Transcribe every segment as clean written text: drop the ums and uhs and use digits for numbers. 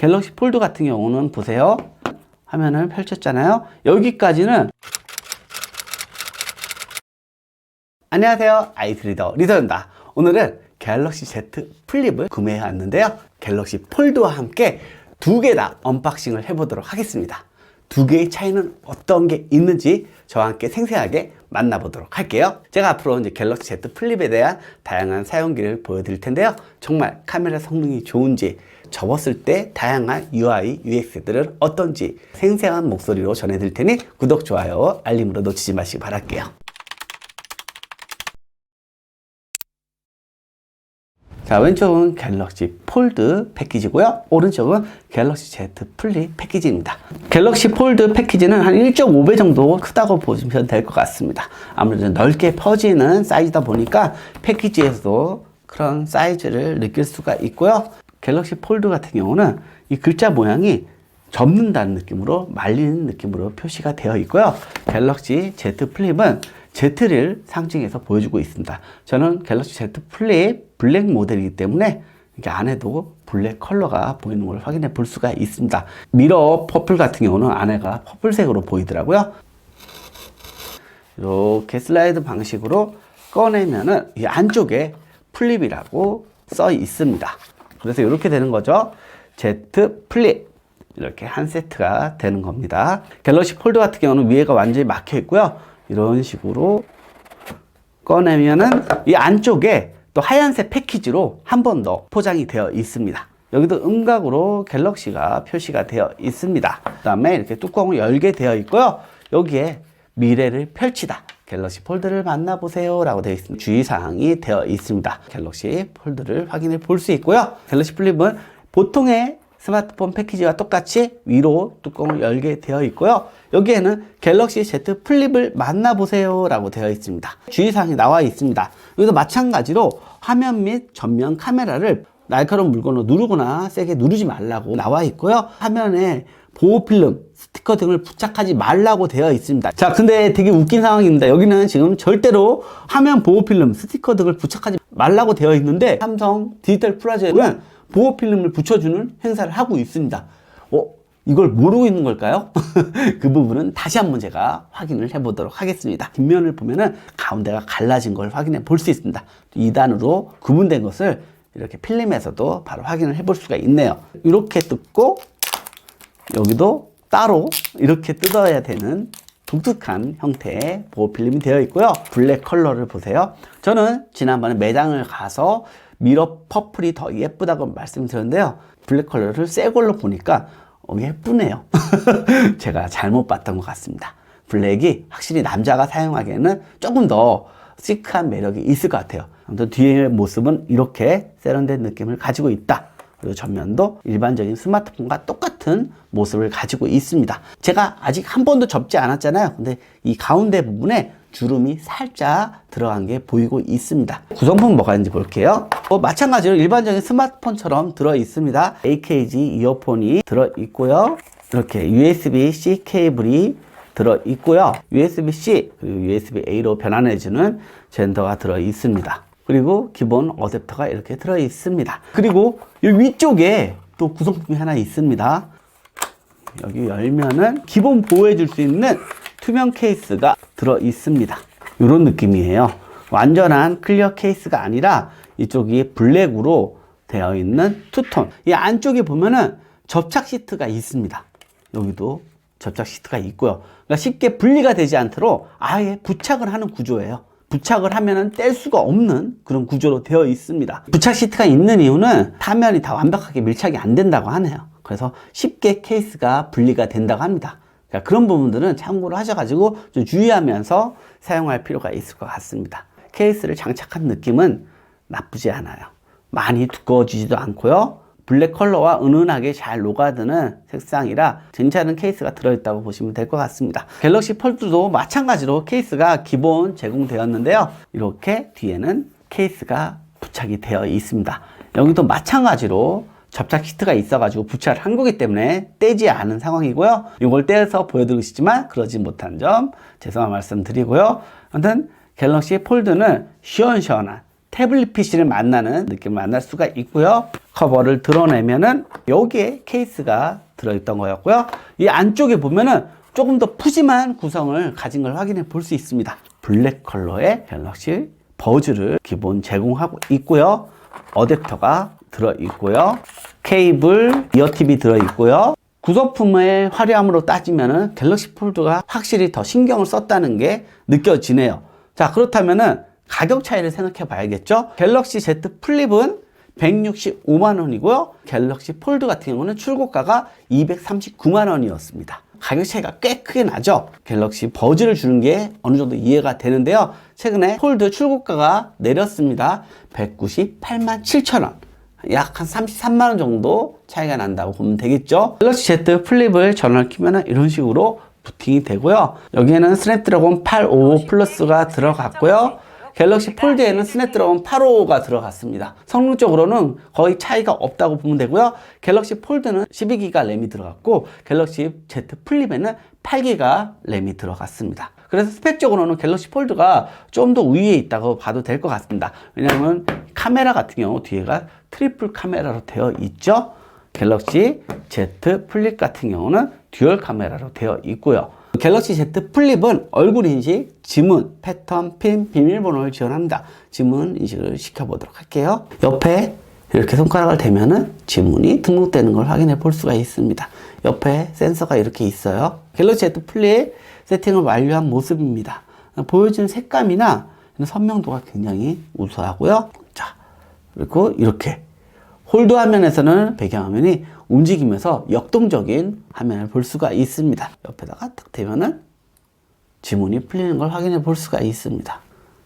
갤럭시 폴드 같은 경우는 보세요. 화면을 펼쳤잖아요. 여기까지는 안녕하세요, IT 리더입니다. 오늘은 갤럭시 Z 플립을 구매해 왔는데요. 갤럭시 폴드와 함께 두 개 다 언박싱을 해보도록 하겠습니다. 두 개의 차이는 어떤 게 있는지 저와 함께 생생하게 만나보도록 할게요. 제가 앞으로 이제 갤럭시 Z 플립에 대한 다양한 사용기를 보여드릴 텐데요. 정말 카메라 성능이 좋은지, 접었을 때 다양한 UI, UX들은 어떤지 생생한 목소리로 전해드릴 테니 구독, 좋아요, 알림으로 놓치지 마시기 바랄게요. 자, 왼쪽은 갤럭시 폴드 패키지고요. 오른쪽은 갤럭시 Z 플립 패키지입니다. 갤럭시 폴드 패키지는 한 1.5배 정도 크다고 보시면 될 것 같습니다. 아무래도 넓게 퍼지는 사이즈다 보니까 패키지에서도 그런 사이즈를 느낄 수가 있고요. 갤럭시 폴드 같은 경우는 이 글자 모양이 접는다는 느낌으로, 말리는 느낌으로 표시가 되어 있고요. 갤럭시 Z 플립은 Z를 상징해서 보여주고 있습니다. 저는 갤럭시 Z 플립 블랙 모델이기 때문에 이렇게 안에도 블랙 컬러가 보이는 걸 확인해 볼 수가 있습니다. 미러 퍼플 같은 경우는 안에가 퍼플색으로 보이더라고요. 이렇게 슬라이드 방식으로 꺼내면은 이 안쪽에 플립이라고 써 있습니다. 그래서 이렇게 되는 거죠. Z 플립. 이렇게 한 세트가 되는 겁니다. 갤럭시 폴드 같은 경우는 위에가 완전히 막혀 있고요. 이런 식으로 꺼내면은 이 안쪽에 또 하얀색 패키지로 한 번 더 포장이 되어 있습니다. 여기도 음각으로 갤럭시가 표시가 되어 있습니다. 그 다음에 이렇게 뚜껑을 열게 되어 있고요. 여기에 미래를 펼치다, 갤럭시 폴드를 만나보세요 라고 되어 있습니다. 주의사항이 되어 있습니다. 갤럭시 폴드를 확인해 볼 수 있고요. 갤럭시 플립은 보통의 스마트폰 패키지와 똑같이 위로 뚜껑을 열게 되어 있고요. 여기에는 갤럭시 Z 플립을 만나보세요 라고 되어 있습니다. 주의사항이 나와 있습니다. 여기도 마찬가지로 화면 및 전면 카메라를 날카로운 물건으로 누르거나 세게 누르지 말라고 나와 있고요. 화면에 보호필름, 스티커 등을 부착하지 말라고 되어 있습니다. 자, 근데 되게 웃긴 상황입니다. 여기는 지금 절대로 화면 보호필름, 스티커 등을 부착하지 말라고 되어 있는데 삼성 디지털 플라자는 보호필름을 붙여주는 행사를 하고 있습니다. 이걸 모르고 있는 걸까요? 그 부분은 다시 한번 제가 확인을 해보도록 하겠습니다. 뒷면을 보면은 가운데가 갈라진 걸 확인해 볼 수 있습니다. 2단으로 구분된 것을 이렇게 필름에서도 바로 확인을 해볼 수가 있네요. 이렇게 뜯고 여기도 따로 이렇게 뜯어야 되는 독특한 형태의 보호필름이 되어 있고요. 블랙 컬러를 보세요. 저는 지난번에 매장을 가서 미러 퍼플이 더 예쁘다고 말씀드렸는데요. 블랙 컬러를 새 걸로 보니까 예쁘네요. 제가 잘못 봤던 것 같습니다. 블랙이 확실히 남자가 사용하기에는 조금 더 시크한 매력이 있을 것 같아요. 아무튼 뒤의 모습은 이렇게 세련된 느낌을 가지고 있다. 그리고 전면도 일반적인 스마트폰과 똑같은 모습을 가지고 있습니다. 제가 아직 한 번도 접지 않았잖아요. 근데 이 가운데 부분에 주름이 살짝 들어간 게 보이고 있습니다. 구성품 뭐가 있는지 볼게요. 마찬가지로 일반적인 스마트폰처럼 들어 있습니다. AKG 이어폰이 들어 있고요. 이렇게 USB-C 케이블이 들어 있고요. USB-C 그리고 USB-A로 변환해주는 젠더가 들어 있습니다. 그리고 기본 어댑터가 이렇게 들어 있습니다. 그리고 이 위쪽에 또 구성품이 하나 있습니다. 여기 열면은 기본 보호해 줄 수 있는 투명 케이스가 들어 있습니다. 이런 느낌이에요. 완전한 클리어 케이스가 아니라 이쪽이 블랙으로 되어 있는 투톤. 이 안쪽에 보면은 접착 시트가 있습니다. 여기도 접착 시트가 있고요. 그러니까 쉽게 분리가 되지 않도록 아예 부착을 하는 구조예요. 부착을 하면은 뗄 수가 없는 그런 구조로 되어 있습니다. 부착 시트가 있는 이유는 타면이 다 완벽하게 밀착이 안 된다고 하네요. 그래서 쉽게 케이스가 분리가 된다고 합니다. 그러니까 그런 부분들은 참고로 하셔가지고 좀 주의하면서 사용할 필요가 있을 것 같습니다. 케이스를 장착한 느낌은 나쁘지 않아요. 많이 두꺼워지지도 않고요. 블랙 컬러와 은은하게 잘 녹아드는 색상이라 괜찮은 케이스가 들어있다고 보시면 될 것 같습니다. 갤럭시 폴드도 마찬가지로 케이스가 기본 제공되었는데요. 이렇게 뒤에는 케이스가 부착이 되어 있습니다. 여기도 마찬가지로 접착 시트가 있어가지고 부착을 한 거기 때문에 떼지 않은 상황이고요. 이걸 떼서 보여드리고 싶지만 그러지 못한 점 죄송한 말씀 드리고요. 아무튼 갤럭시 폴드는 시원시원한 태블릿 PC를 만나는 느낌을 만날 수가 있고요. 커버를 드러내면은 여기에 케이스가 들어있던 거였고요. 이 안쪽에 보면은 조금 더 푸짐한 구성을 가진 걸 확인해 볼 수 있습니다. 블랙 컬러의 갤럭시 버즈를 기본 제공하고 있고요. 어댑터가 들어있고요. 케이블, 이어팁이 들어있고요. 구성품의 화려함으로 따지면은 갤럭시 폴드가 확실히 더 신경을 썼다는 게 느껴지네요. 자, 그렇다면은 가격 차이를 생각해 봐야겠죠? 갤럭시 Z 플립은 165만 원이고요. 갤럭시 폴드 같은 경우는 출고가가 239만 원이었습니다. 가격 차이가 꽤 크게 나죠? 갤럭시 버즈를 주는 게 어느 정도 이해가 되는데요. 최근에 폴드 출고가가 내렸습니다. 198만 7천 원. 약 한 33만 원 정도 차이가 난다고 보면 되겠죠. 갤럭시 Z 플립을 전원을 켜면 이런 식으로 부팅이 되고요. 여기에는 스냅드래곤 855 플러스가 들어갔고요. 갤럭시 폴드에는 스냅드래곤 855가 들어갔습니다. 성능적으로는 거의 차이가 없다고 보면 되고요. 갤럭시 폴드는 12기가 램이 들어갔고 갤럭시 Z 플립에는 8기가 램이 들어갔습니다. 그래서 스펙적으로는 갤럭시 폴드가 좀 더 우위에 있다고 봐도 될 것 같습니다. 왜냐하면 카메라 같은 경우 뒤에가 트리플 카메라로 되어 있죠. 갤럭시 Z 플립 같은 경우는 듀얼 카메라로 되어 있고요. 갤럭시 Z 플립은 얼굴 인식, 지문, 패턴, 핀, 비밀번호를 지원합니다. 지문 인식을 시켜보도록 할게요. 옆에 이렇게 손가락을 대면은 지문이 등록되는 걸 확인해 볼 수가 있습니다. 옆에 센서가 이렇게 있어요. 갤럭시 Z 플립 세팅을 완료한 모습입니다. 보여지는 색감이나 선명도가 굉장히 우수하고요. 자, 그리고 이렇게 홀드 화면에서는 배경화면이 움직이면서 역동적인 화면을 볼 수가 있습니다. 옆에다가 딱 대면은 지문이 풀리는 걸 확인해 볼 수가 있습니다.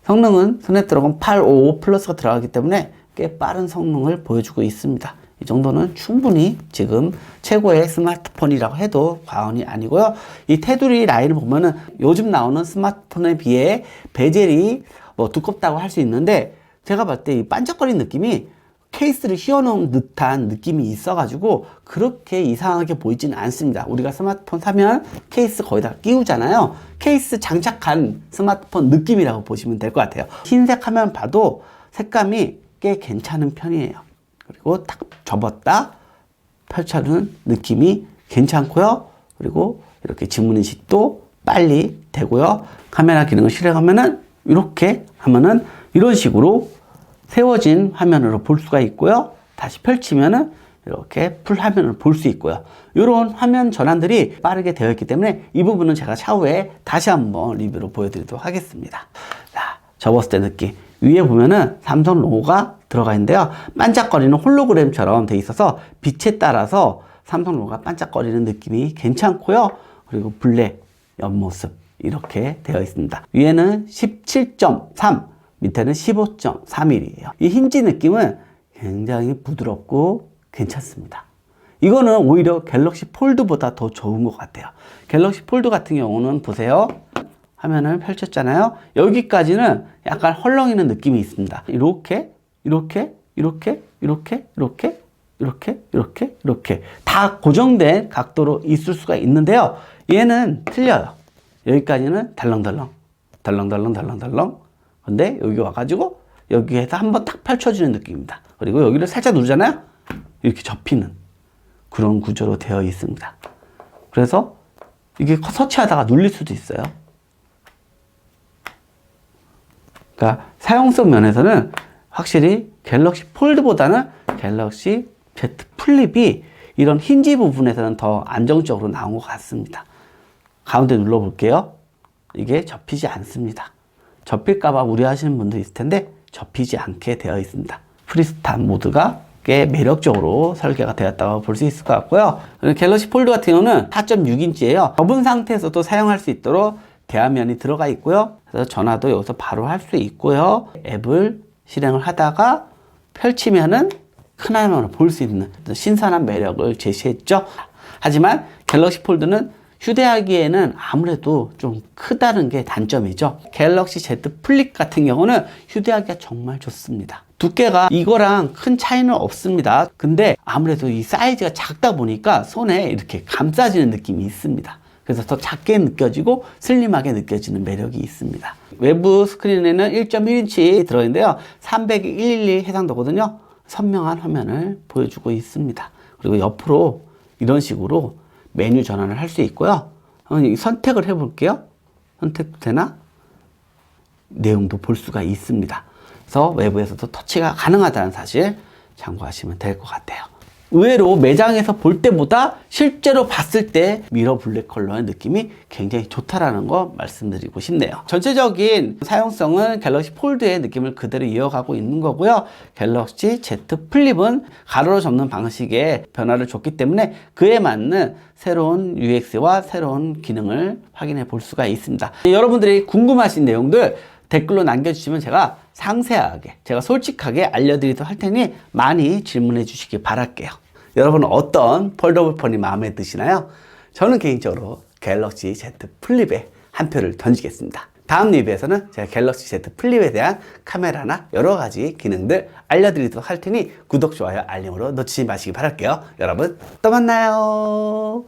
성능은 스냅드래곤 855 플러스가 들어가기 때문에 꽤 빠른 성능을 보여주고 있습니다. 이 정도는 충분히 지금 최고의 스마트폰이라고 해도 과언이 아니고요. 이 테두리 라인을 보면은 요즘 나오는 스마트폰에 비해 베젤이 두껍다고 할 수 있는데 제가 봤을 때 이 반짝거리는 느낌이 케이스를 씌워놓은 듯한 느낌이 있어가지고 그렇게 이상하게 보이지는 않습니다. 우리가 스마트폰 사면 케이스 거의 다 끼우잖아요. 케이스 장착한 스마트폰 느낌이라고 보시면 될 것 같아요. 흰색 화면 봐도 색감이 꽤 괜찮은 편이에요. 그리고 딱 접었다 펼쳐주는 느낌이 괜찮고요. 그리고 이렇게 지문 인식도 빨리 되고요. 카메라 기능을 실행하면은 이렇게 하면은 이런 식으로 세워진 화면으로 볼 수가 있고요. 다시 펼치면은 이렇게 풀 화면을 볼 수 있고요. 이런 화면 전환들이 빠르게 되어 있기 때문에 이 부분은 제가 차후에 다시 한번 리뷰로 보여드리도록 하겠습니다. 자, 접었을 때 느낌. 위에 보면은 삼성 로고가 들어가 있는데요. 반짝거리는 홀로그램처럼 돼 있어서 빛에 따라서 삼성 로고가 반짝거리는 느낌이 괜찮고요. 그리고 블랙 옆모습 이렇게 되어 있습니다. 위에는 17.3, 밑에는 15.3mm예요. 이 힌지 느낌은 굉장히 부드럽고 괜찮습니다. 이거는 오히려 갤럭시 폴드보다 더 좋은 것 같아요. 갤럭시 폴드 같은 경우는 보세요. 화면을 펼쳤잖아요. 여기까지는 약간 헐렁이는 느낌이 있습니다. 이렇게 다 고정된 각도로 있을 수가 있는데요. 얘는 틀려요. 여기까지는 덜렁덜렁. 근데 여기 와가지고 여기에서 한번 딱 펼쳐주는 느낌입니다. 그리고 여기를 살짝 누르잖아요. 이렇게 접히는 그런 구조로 되어 있습니다. 그래서 이게 서치하다가 눌릴 수도 있어요. 그러니까 사용성 면에서는 확실히 갤럭시 폴드보다는 갤럭시 Z 플립이 이런 힌지 부분에서는 더 안정적으로 나온 것 같습니다. 가운데 눌러볼게요. 이게 접히지 않습니다. 접힐까봐 우려하시는 분도 있을 텐데 접히지 않게 되어 있습니다. 프리스탄 모드가 꽤 매력적으로 설계가 되었다고 볼 수 있을 것 같고요. 갤럭시 폴드 같은 경우는 4.6인치예요. 접은 상태에서도 사용할 수 있도록 대화면이 들어가 있고요. 그래서 전화도 여기서 바로 할 수 있고요. 앱을 실행을 하다가 펼치면은 큰 화면으로 볼 수 있는 신선한 매력을 제시했죠. 하지만 갤럭시 폴드는 휴대하기에는 아무래도 좀 크다는 게 단점이죠. 갤럭시 Z 플립 같은 경우는 휴대하기가 정말 좋습니다. 두께가 이거랑 큰 차이는 없습니다. 근데 아무래도 이 사이즈가 작다 보니까 손에 이렇게 감싸지는 느낌이 있습니다. 그래서 더 작게 느껴지고 슬림하게 느껴지는 매력이 있습니다. 외부 스크린에는 1.1인치 들어있는데요. 300-112 해상도거든요. 선명한 화면을 보여주고 있습니다. 그리고 옆으로 이런 식으로 메뉴 전환을 할 수 있고요. 선택을 해볼게요. 선택되나? 내용도 볼 수가 있습니다. 그래서 외부에서도 터치가 가능하다는 사실 참고하시면 될 것 같아요. 의외로 매장에서 볼 때보다 실제로 봤을 때 미러 블랙 컬러의 느낌이 굉장히 좋다라는 거 말씀드리고 싶네요. 전체적인 사용성은 갤럭시 폴드의 느낌을 그대로 이어가고 있는 거고요. 갤럭시 Z 플립은 가로로 접는 방식의 변화를 줬기 때문에 그에 맞는 새로운 UX와 새로운 기능을 확인해 볼 수가 있습니다. 여러분들이 궁금하신 내용들 댓글로 남겨주시면 제가 상세하게, 제가 솔직하게 알려드리도록 할 테니 많이 질문해 주시기 바랄게요. 여러분은 어떤 폴더블 폰이 마음에 드시나요? 저는 개인적으로 갤럭시 Z 플립에 한 표를 던지겠습니다. 다음 리뷰에서는 제가 갤럭시 Z 플립에 대한 카메라나 여러 가지 기능들 알려드리도록 할 테니 구독, 좋아요, 알림으로 놓치지 마시기 바랄게요. 여러분 또 만나요.